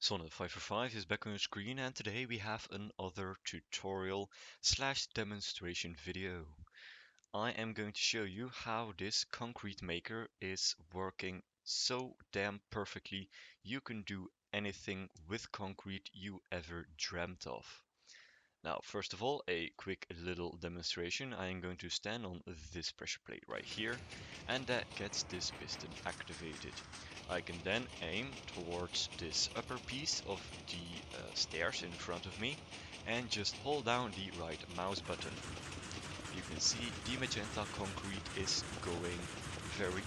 Sonnet545 is back on your screen, and today we have another tutorial slash demonstration video. I am going to show you how this concrete maker is working so damn perfectly you can do anything with concrete you ever dreamt of. Now, first of all, a quick little demonstration. I am going to stand on this pressure plate right here, and that gets this piston activated. I can then aim towards this upper piece of the stairs in front of me, and just hold down the right mouse button. You can see the magenta concrete is going very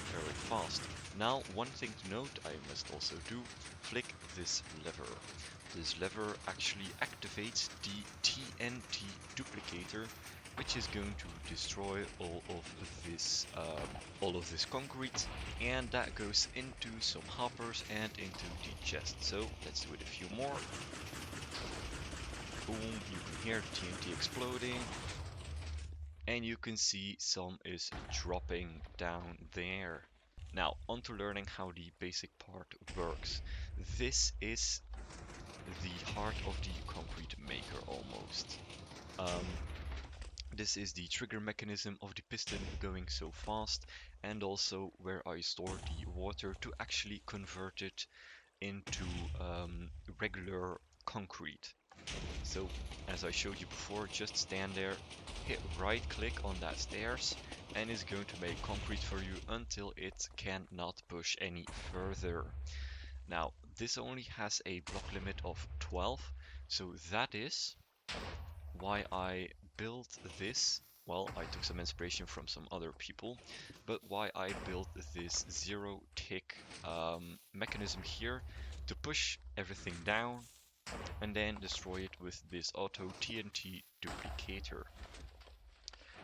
fast. Now, one thing to note I must also do, flick this lever. This lever actually activates the TNT duplicator, which is going to destroy all of this concrete, and that goes into some hoppers and into the chest. So let's do it a few more. Boom, you can hear the TNT exploding, and you can see some is dropping down there. Now, on to learning how the basic part works. This is the heart of the concrete maker almost. This is the trigger mechanism of the piston going so fast, and also where I store the water to actually convert it into regular concrete. So, as I showed you before, just stand there, hit right click on that stairs, and it's going to make concrete for you until it cannot push any further. Now, this only has a block limit of 12, so that is why I built this. Well, I took some inspiration from some other people, but why I built this zero tick mechanism here to push everything down and then destroy it with this auto TNT duplicator.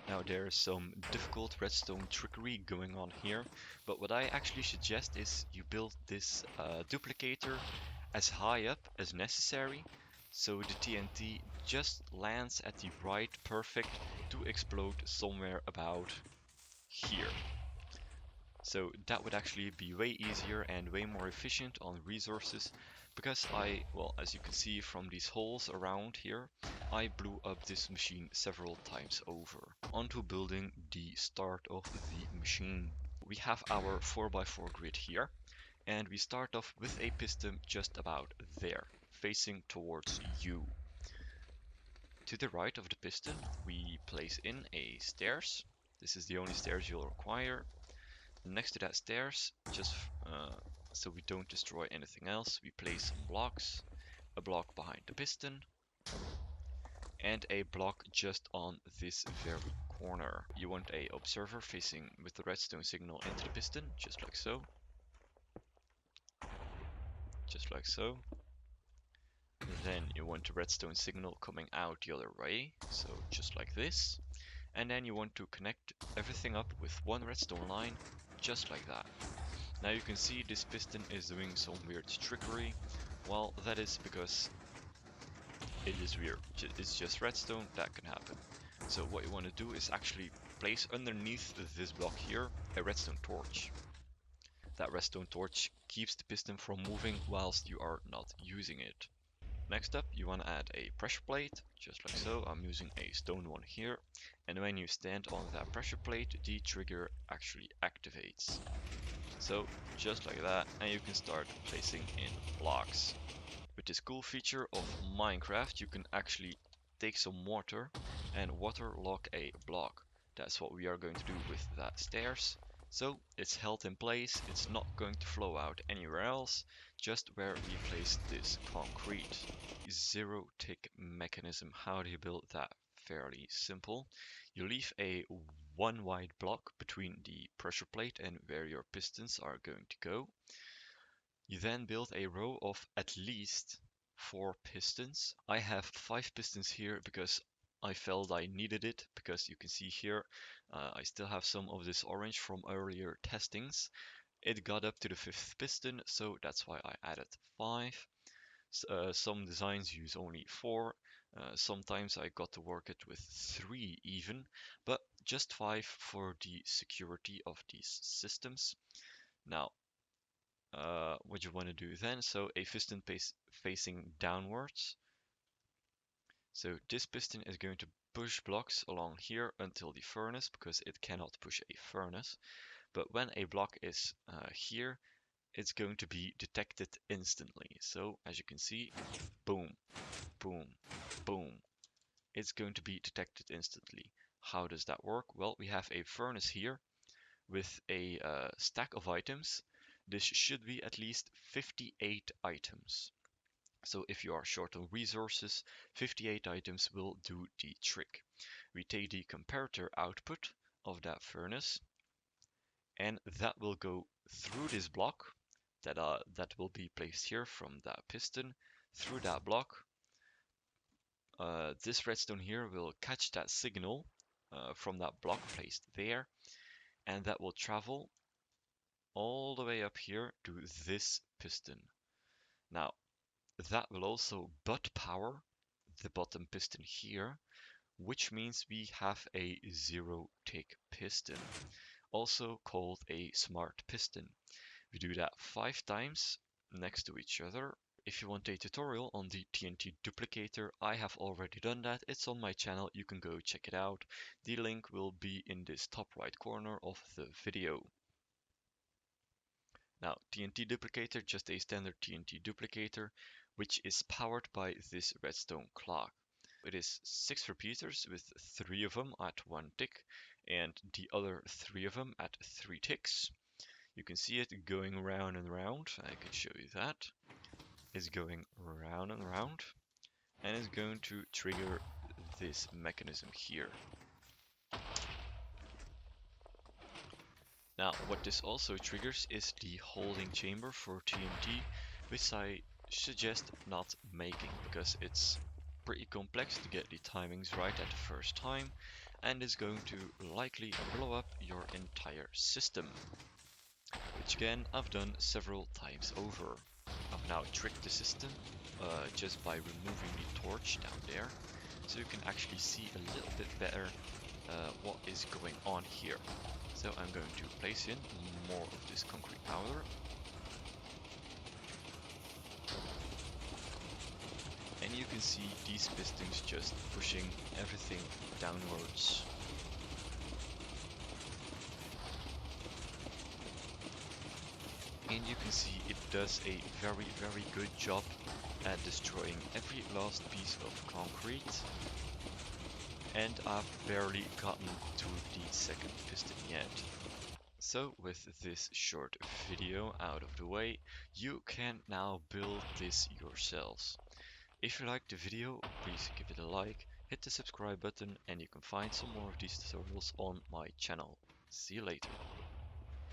Now there is some difficult redstone trickery going on here, but what I actually suggest is you build this duplicator as high up as necessary, so the TNT just lands at the right perfect to explode somewhere about here. So that would actually be way easier and way more efficient on resources, because well, as you can see from these holes around here, I blew up this machine several times over. Onto building the start of the machine. We have our 4x4 grid here, and we start off with a piston just about there, facing towards you. To the right of the piston, we place in a stairs. This is the only stairs you'll require. Next to that stairs, just so we don't destroy anything else, we place some blocks, a block behind the piston, and a block just on this very corner. You want a observer facing with the redstone signal into the piston, just like so. Just like so. Then you want a redstone signal coming out the other way, so just like this. And then you want to connect everything up with one redstone line, just like that. Now you can see this piston is doing some weird trickery. Well, that is because it is weird. It's just redstone, that can happen. So what you want to do is actually place underneath this block here a redstone torch. That redstone torch keeps the piston from moving whilst you are not using it. Next up, you want to add a pressure plate, just like so. I'm using a stone one here. And when you stand on that pressure plate, the trigger actually activates. So, just like that, and you can start placing in blocks. With this cool feature of Minecraft, you can actually take some water and waterlock a block. That's what we are going to do with that stairs. So it's held in place, it's not going to flow out anywhere else, just where we place this concrete. Zero tick mechanism, how do you build that? Fairly simple. You leave a one wide block between the pressure plate and where your pistons are going to go. You then build a row of at least 4 pistons. I have 5 pistons here because I felt I needed it, because you can see here I still have some of this orange from earlier testings. It got up to the 5th piston, so that's why I added 5. Some designs use only 4. Sometimes I got to work it with 3 even, but just 5 for the security of these systems. Now, what you want to do then. So a piston facing downwards. So this piston is going to push blocks along here until the furnace, because it cannot push a furnace. But when a block is here, it's going to be detected instantly. So as you can see, boom, boom, boom. It's going to be detected instantly. How does that work? Well, we have a furnace here with a stack of items. This should be at least 58 items. So if you are short on resources, 58 items will do the trick. We take the comparator output of that furnace, and that will go through this block that will be placed here from that piston through that block. This redstone here will catch that signal from that block placed there, and that will travel all the way up here to this piston. Now, that will also butt power the bottom piston here, which means we have a zero tick piston, also called a smart piston. We do that 5 times next to each other. If you want a tutorial on the TNT duplicator, I have already done that. It's on my channel, you can go check it out. The link will be in this top right corner of the video. Now, TNT duplicator, just a standard TNT duplicator, which is powered by this redstone clock. It is 6 repeaters with 3 of them at 1 tick and the other 3 of them at 3 ticks. You can see it going round and round. I can show you that. It's going round and round, and it's going to trigger this mechanism here. Now, what this also triggers is the holding chamber for TNT, which I suggest not making, because it's pretty complex to get the timings right at the first time, and is going to likely blow up your entire system, which again I've done several times over. I've now tricked the system just by removing the torch down there, so you can actually see a little bit better what is going on here. So I'm going to place in more of this concrete powder. And you can see these pistons just pushing everything downwards. And you can see it does a very, very good job at destroying every last piece of concrete. And I've barely gotten to the second piston yet. So with this short video out of the way, you can now build this yourselves. If you liked the video, please give it a like, hit the subscribe button, and you can find some more of these tutorials on my channel. See you later.